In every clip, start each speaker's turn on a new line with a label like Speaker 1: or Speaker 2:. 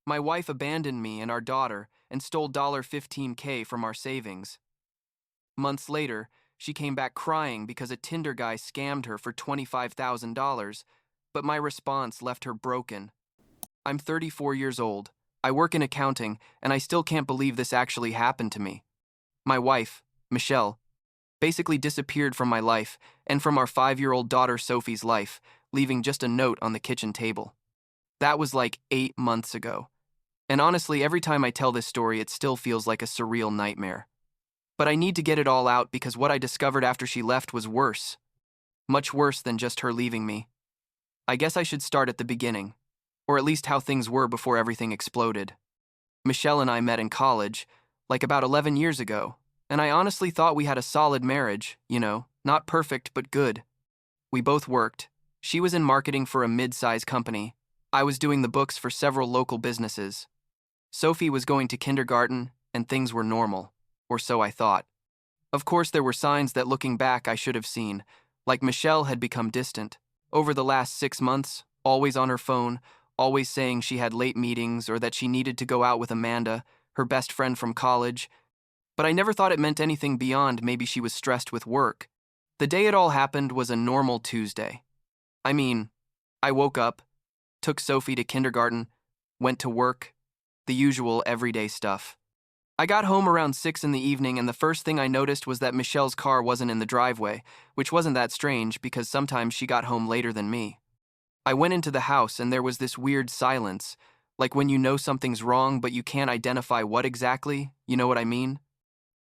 Speaker 1: My wife abandoned me and our daughter and stole $15K from our savings. Months later, she came back crying because a Tinder guy scammed her for $25,000, but my response left her broken. I'm 34 years old. I work in accounting, and I still can't believe this actually happened to me. My wife, Michelle, basically disappeared from my life and from our 5-year-old daughter Sophie's life, leaving just a note on the kitchen table. That was like 8 months ago. And honestly, every time I tell this story, it still feels like a surreal nightmare. But I need to get it all out because what I discovered after she left was worse. Much worse than just her leaving me. I guess I should start at the beginning, or at least how things were before everything exploded. Michelle and I met in college, like about 11 years ago, and I honestly thought we had a solid marriage, not perfect but good. We both worked. She was in marketing for a mid-size company. I was doing the books for several local businesses. Sophie was going to kindergarten, and things were normal, or so I thought. Of course, there were signs that looking back I should have seen, like Michelle had become distant. Over the last 6 months, always on her phone, always saying she had late meetings or that she needed to go out with Amanda, her best friend from college. But I never thought it meant anything beyond maybe she was stressed with work. The day it all happened was a normal Tuesday. I woke up, took Sophie to kindergarten, went to work, the usual everyday stuff. I got home around 6 in the evening, and the first thing I noticed was that Michelle's car wasn't in the driveway, which wasn't that strange because sometimes she got home later than me. I went into the house and there was this weird silence, like when you know something's wrong but you can't identify what exactly, you know what I mean?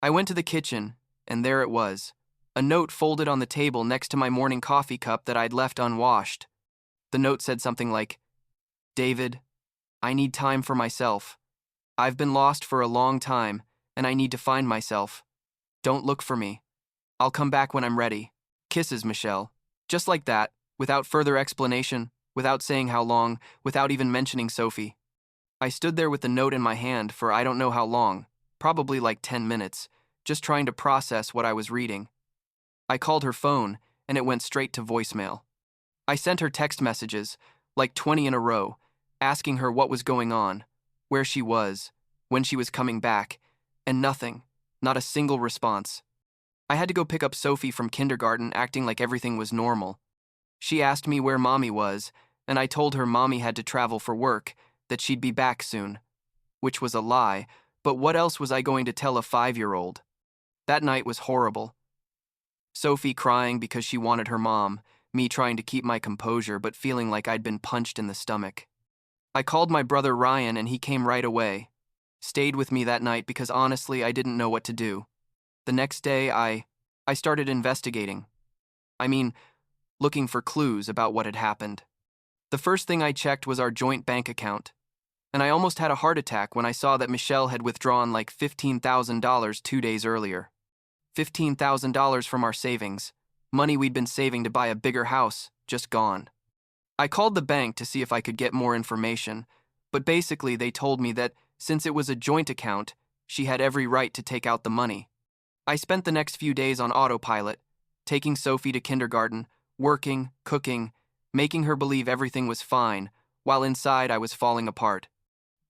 Speaker 1: I went to the kitchen, and there it was, a note folded on the table next to my morning coffee cup that I'd left unwashed. The note said something like, "David, I need time for myself. I've been lost for a long time, and I need to find myself. Don't look for me. I'll come back when I'm ready. Kisses, Michelle." Just like that, without further explanation, without saying how long, without even mentioning Sophie. I stood there with the note in my hand for I don't know how long, probably like 10 minutes, just trying to process what I was reading. I called her phone, and it went straight to voicemail. I sent her text messages, like 20 in a row, asking her what was going on, where she was, when she was coming back, and nothing, not a single response. I had to go pick up Sophie from kindergarten acting like everything was normal. She asked me where Mommy was, and I told her Mommy had to travel for work, that she'd be back soon. Which was a lie, but what else was I going to tell a 5-year-old? That night was horrible. Sophie crying because she wanted her mom, me trying to keep my composure but feeling like I'd been punched in the stomach. I called my brother Ryan and he came right away. Stayed with me that night because honestly I didn't know what to do. The next day I started investigating. Looking for clues about what had happened. The first thing I checked was our joint bank account. And I almost had a heart attack when I saw that Michelle had withdrawn like $15,000 2 days earlier. $15,000 from our savings. Money we'd been saving to buy a bigger house, just gone. I called the bank to see if I could get more information, but basically they told me that since it was a joint account, she had every right to take out the money. I spent the next few days on autopilot, taking Sophie to kindergarten, working, cooking, making her believe everything was fine, while inside I was falling apart.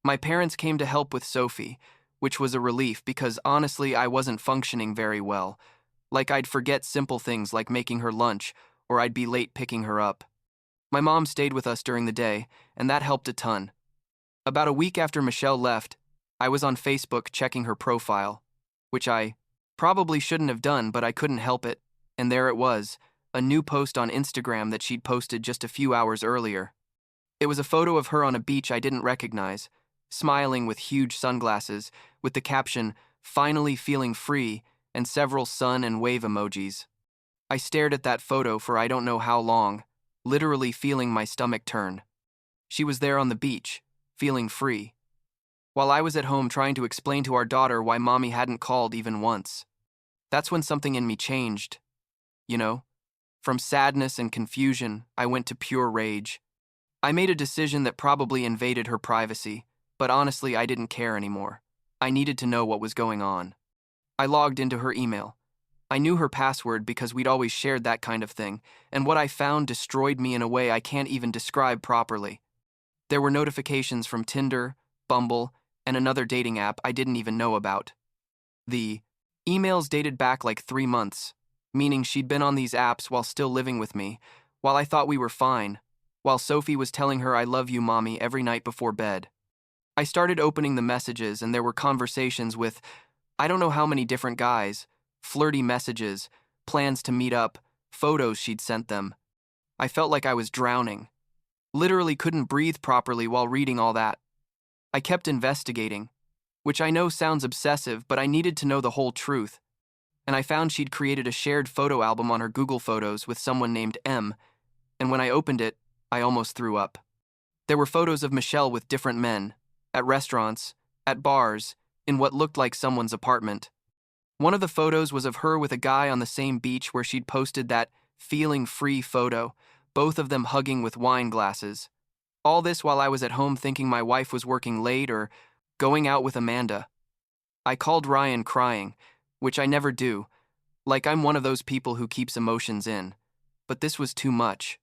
Speaker 1: My parents came to help with Sophie, which was a relief because honestly I wasn't functioning very well. Like I'd forget simple things like making her lunch, or I'd be late picking her up. My mom stayed with us during the day, and that helped a ton. About a week after Michelle left, I was on Facebook checking her profile, which I probably shouldn't have done, but I couldn't help it, and there it was, a new post on Instagram that she'd posted just a few hours earlier. It was a photo of her on a beach I didn't recognize, smiling with huge sunglasses, with the caption, "Finally feeling free," and several sun and wave emojis. I stared at that photo for I don't know how long, literally feeling my stomach turn. She was there on the beach, feeling free, while I was at home trying to explain to our daughter why Mommy hadn't called even once. That's when something in me changed. From sadness and confusion, I went to pure rage. I made a decision that probably invaded her privacy, but honestly, I didn't care anymore. I needed to know what was going on. I logged into her email. I knew her password because we'd always shared that kind of thing, and what I found destroyed me in a way I can't even describe properly. There were notifications from Tinder, Bumble, and another dating app I didn't even know about. The emails dated back like 3 months, meaning she'd been on these apps while still living with me, while I thought we were fine, while Sophie was telling her I love you, mommy, every night before bed. I started opening the messages, and there were conversations with I don't know how many different guys, flirty messages, plans to meet up, photos she'd sent them. I felt like I was drowning. Literally couldn't breathe properly while reading all that. I kept investigating, which I know sounds obsessive, but I needed to know the whole truth. And I found she'd created a shared photo album on her Google Photos with someone named M, and when I opened it, I almost threw up. There were photos of Michelle with different men, at restaurants, at bars, in what looked like someone's apartment. One of the photos was of her with a guy on the same beach where she'd posted that feeling free photo, both of them hugging with wine glasses. All this while I was at home thinking my wife was working late or going out with Amanda. I called Ryan crying, which I never do, like I'm one of those people who keeps emotions in. But this was too much.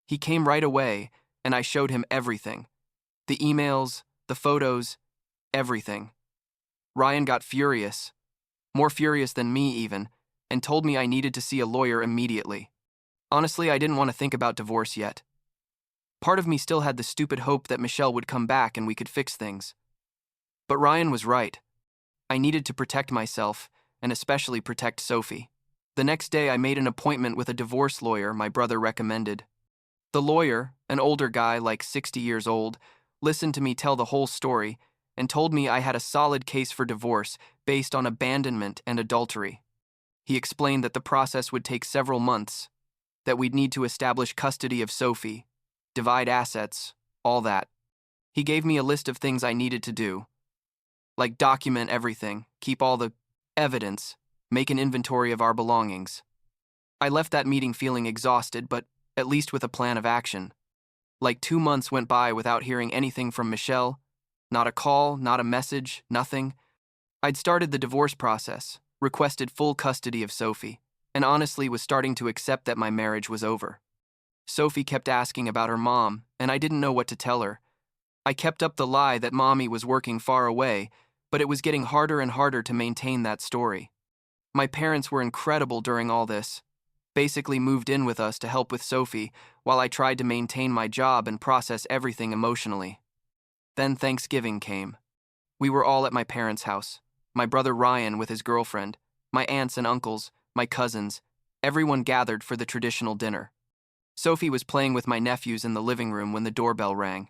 Speaker 1: He came right away, and I showed him everything. The emails, the photos, everything. Ryan got furious, more furious than me even, and told me I needed to see a lawyer immediately. Honestly, I didn't want to think about divorce yet. Part of me still had the stupid hope that Michelle would come back and we could fix things. But Ryan was right. I needed to protect myself, and especially protect Sophie. The next day, I made an appointment with a divorce lawyer my brother recommended. The lawyer, an older guy like 60 years old, listened to me tell the whole story and told me I had a solid case for divorce based on abandonment and adultery. He explained that the process would take several months, that we'd need to establish custody of Sophie, divide assets, all that. He gave me a list of things I needed to do, like document everything, keep all the evidence, make an inventory of our belongings. I left that meeting feeling exhausted, but at least with a plan of action. Like 2 months went by without hearing anything from Michelle. Not a call, not a message, nothing. I'd started the divorce process, requested full custody of Sophie, and honestly was starting to accept that my marriage was over. Sophie kept asking about her mom, and I didn't know what to tell her. I kept up the lie that mommy was working far away, but it was getting harder and harder to maintain that story. My parents were incredible during all this, basically moved in with us to help with Sophie while I tried to maintain my job and process everything emotionally. Then Thanksgiving came. We were all at my parents' house, my brother Ryan with his girlfriend, my aunts and uncles, my cousins, everyone gathered for the traditional dinner. Sophie was playing with my nephews in the living room when the doorbell rang.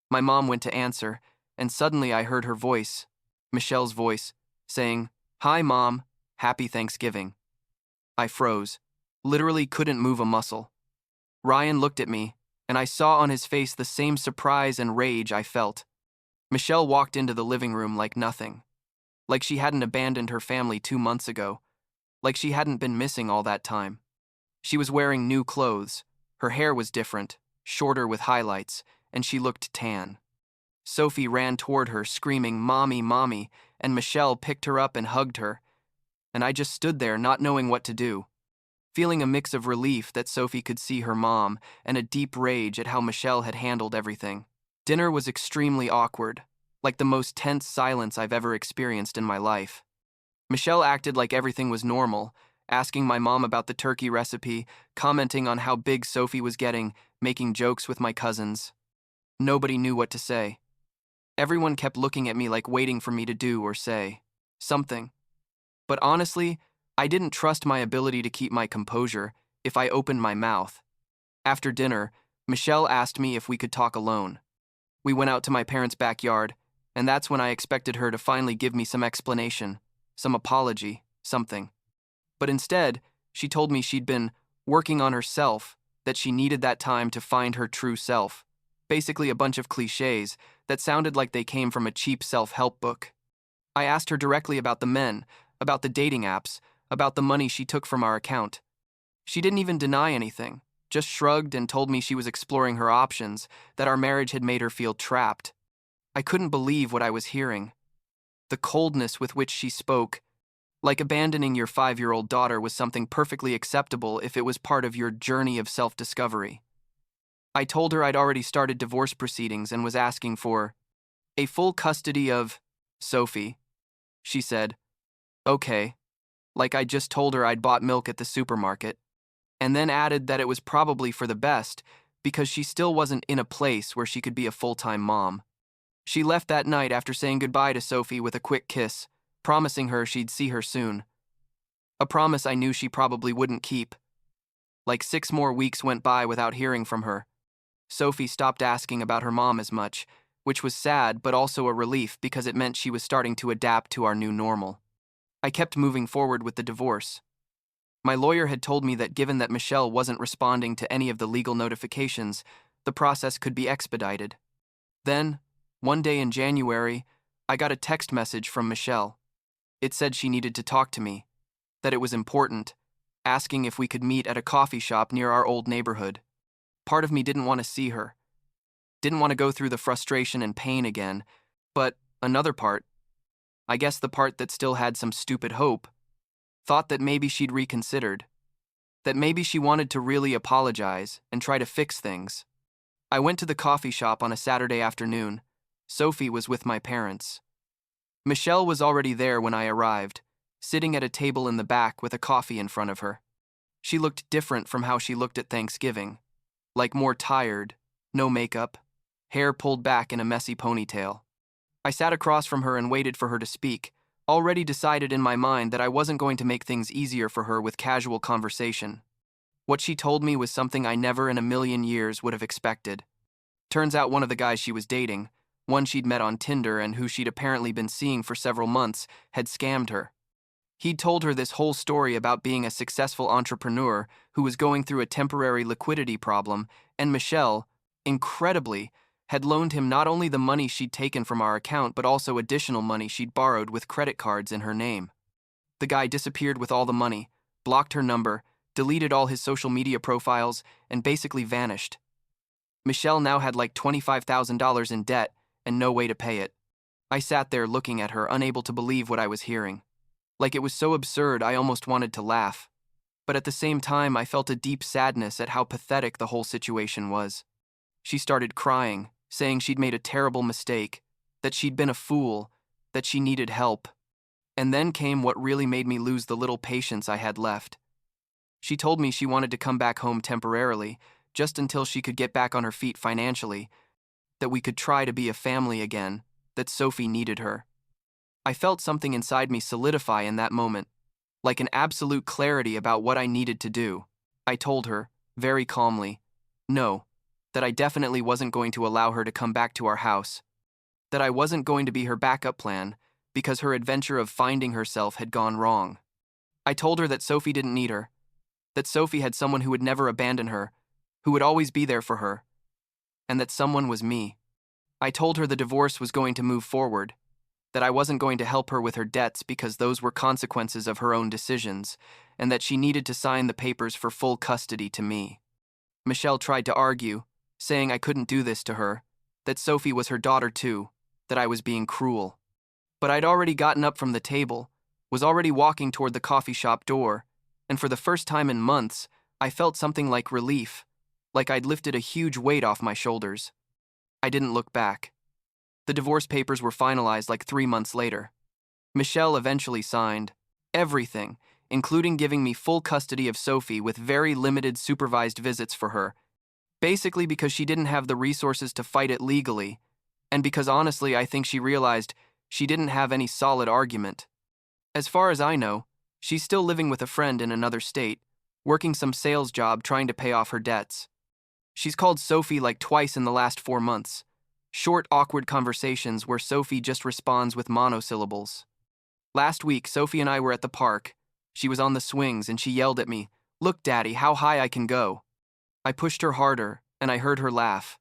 Speaker 1: My mom went to answer, and suddenly I heard her voice, Michelle's voice, saying, "Hi, Mom, happy Thanksgiving." I froze, literally couldn't move a muscle. Ryan looked at me, and I saw on his face the same surprise and rage I felt. Michelle walked into the living room like nothing, like she hadn't abandoned her family 2 months ago, like she hadn't been missing all that time. She was wearing new clothes, her hair was different, shorter with highlights, and she looked tan. Sophie ran toward her, screaming, "Mommy, Mommy," and Michelle picked her up and hugged her, and I just stood there not knowing what to do, feeling a mix of relief that Sophie could see her mom and a deep rage at how Michelle had handled everything. Dinner was extremely awkward, like the most tense silence I've ever experienced in my life. Michelle acted like everything was normal, asking my mom about the turkey recipe, commenting on how big Sophie was getting, making jokes with my cousins. Nobody knew what to say. Everyone kept looking at me like waiting for me to do or say something. But honestly, I didn't trust my ability to keep my composure if I opened my mouth. After dinner, Michelle asked me if we could talk alone. We went out to my parents' backyard, and that's when I expected her to finally give me some explanation, some apology, something. But instead, she told me she'd been working on herself, that she needed that time to find her true self. Basically a bunch of cliches that sounded like they came from a cheap self-help book. I asked her directly about the men, about the dating apps, about the money she took from our account. She didn't even deny anything, just shrugged and told me she was exploring her options, that our marriage had made her feel trapped. I couldn't believe what I was hearing. The coldness with which she spoke, like abandoning your 5-year-old daughter was something perfectly acceptable if it was part of your journey of self-discovery. I told her I'd already started divorce proceedings and was asking for A full custody of Sophie, she said. Okay, like I just told her I'd bought milk at the supermarket, and then added that it was probably for the best because she still wasn't in a place where she could be a full-time mom. She left that night after saying goodbye to Sophie with a quick kiss, promising her she'd see her soon. A promise I knew she probably wouldn't keep. Like 6 more weeks went by without hearing from her. Sophie stopped asking about her mom as much, which was sad but also a relief because it meant she was starting to adapt to our new normal. I kept moving forward with the divorce. My lawyer had told me that given that Michelle wasn't responding to any of the legal notifications, the process could be expedited. Then, one day in January, I got a text message from Michelle. It said she needed to talk to me, that it was important, asking if we could meet at a coffee shop near our old neighborhood. Part of me didn't want to see her, didn't want to go through the frustration and pain again, but another part, I guess the part that still had some stupid hope, thought that maybe she'd reconsidered, that maybe she wanted to really apologize and try to fix things. I went to the coffee shop on a Saturday afternoon. Sophie was with my parents. Michelle was already there when I arrived, sitting at a table in the back with a coffee in front of her. She looked different from how she looked at Thanksgiving, like more tired, no makeup, hair pulled back in a messy ponytail. I sat across from her and waited for her to speak, already decided in my mind that I wasn't going to make things easier for her with casual conversation. What she told me was something I never in a million years would have expected. Turns out one of the guys she was dating, one she'd met on Tinder and who she'd apparently been seeing for several months, had scammed her. He'd told her this whole story about being a successful entrepreneur who was going through a temporary liquidity problem, and Michelle, incredibly, had loaned him not only the money she'd taken from our account but also additional money she'd borrowed with credit cards in her name. The guy disappeared with all the money, blocked her number, deleted all his social media profiles, and basically vanished. Michelle now had like $25,000 in debt and no way to pay it. I sat there looking at her, unable to believe what I was hearing. Like it was so absurd I almost wanted to laugh. But at the same time, I felt a deep sadness at how pathetic the whole situation was. She started crying, saying she'd made a terrible mistake, that she'd been a fool, that she needed help. And then came what really made me lose the little patience I had left. She told me she wanted to come back home temporarily, just until she could get back on her feet financially, that we could try to be a family again, that Sophie needed her. I felt something inside me solidify in that moment, like an absolute clarity about what I needed to do. I told her, very calmly, no, that I definitely wasn't going to allow her to come back to our house, that I wasn't going to be her backup plan because her adventure of finding herself had gone wrong. I told her that Sophie didn't need her, that Sophie had someone who would never abandon her, who would always be there for her, and that someone was me. I told her the divorce was going to move forward, that I wasn't going to help her with her debts because those were consequences of her own decisions, and that she needed to sign the papers for full custody to me. Michelle tried to argue, saying I couldn't do this to her, that Sophie was her daughter too, that I was being cruel. But I'd already gotten up from the table, was already walking toward the coffee shop door, and for the first time in months, I felt something like relief, like I'd lifted a huge weight off my shoulders. I didn't look back. The divorce papers were finalized like 3 months later. Michelle eventually signed everything, including giving me full custody of Sophie with very limited supervised visits for her, basically because she didn't have the resources to fight it legally, and because honestly I think she realized she didn't have any solid argument. As far as I know, she's still living with a friend in another state, working some sales job trying to pay off her debts. She's called Sophie like twice in the last 4 months. Short, awkward conversations where Sophie just responds with monosyllables. Last week, Sophie and I were at the park. She was on the swings and she yelled at me, "Look, Daddy, how high I can go." I pushed her harder and I heard her laugh.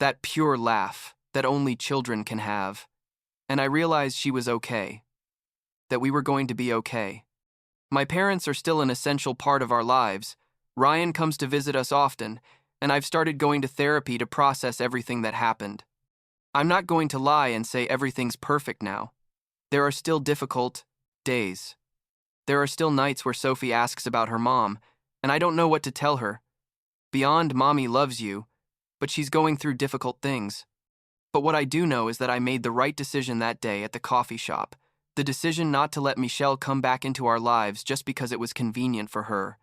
Speaker 1: That pure laugh that only children can have. And I realized she was okay. That we were going to be okay. My parents are still an essential part of our lives. Ryan comes to visit us often, and I've started going to therapy to process everything that happened. I'm not going to lie and say everything's perfect now. There are still difficult days. There are still nights where Sophie asks about her mom, and I don't know what to tell her. Beyond Mommy loves you, but she's going through difficult things. But what I do know is that I made the right decision that day at the coffee shop. The decision not to let Michelle come back into our lives just because it was convenient for her.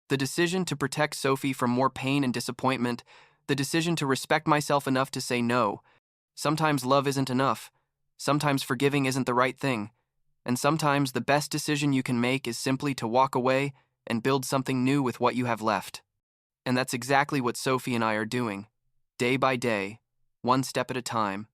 Speaker 1: The decision to protect Sophie from more pain and disappointment. The decision to respect myself enough to say no. Sometimes love isn't enough. Sometimes forgiving isn't the right thing. And sometimes the best decision you can make is simply to walk away and build something new with what you have left. And that's exactly what Sophie and I are doing. Day by day, one step at a time,